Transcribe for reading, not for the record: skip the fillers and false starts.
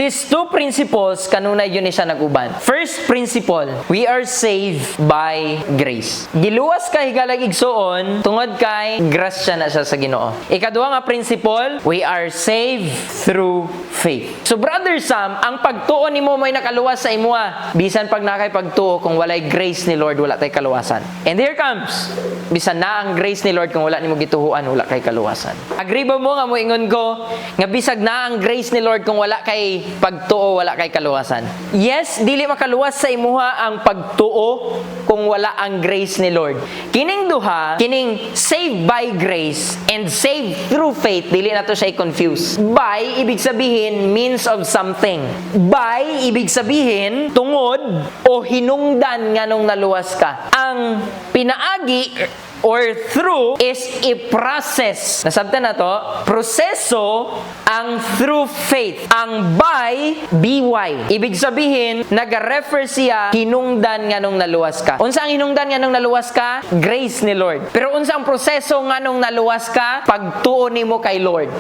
These two principles, kanunay yun siya nag-uban. First principle, we are saved by grace. Giluwas ka higalag igsoon, tungod kay grasya na siya sa Ginoo. Ikaduha nga principle, we are saved through faith. So Brother Sam, ang pagtuo nimo may nakaluwas sa imuha. Bisan pag nakay pagtuo, kung walay grace ni Lord, wala tay kaluwasan. And here comes, bisan na ang grace ni Lord, kung wala nimo gituhuan, wala kay kaluwasan. Agree ba mo nga moingon ko, nga bisag na ang grace ni Lord, kung wala kay pagtuo, wala kay kaluwasan? Yes, dili makaluwas sa imuha ang pagtuo kung wala ang grace ni Lord. Kining duha, kining saved by grace and saved through faith, dili na to siya i-confuse. By, ibig sabihin, means of something. By, ibig sabihin, tungod o hinungdan nga nung naluwas ka. Ang pinaagi or through is i-process. Nasabtan na to, proseso ang through faith. Ang by, by. Ibig sabihin, nag-refer siya hinungdan nga nung naluwas ka. Unsa ang hinungdan nga nung naluwas ka? Grace ni Lord. Pero unsa ang proseso nga nung naluwas ka? Pagtuo nimo kay Lord.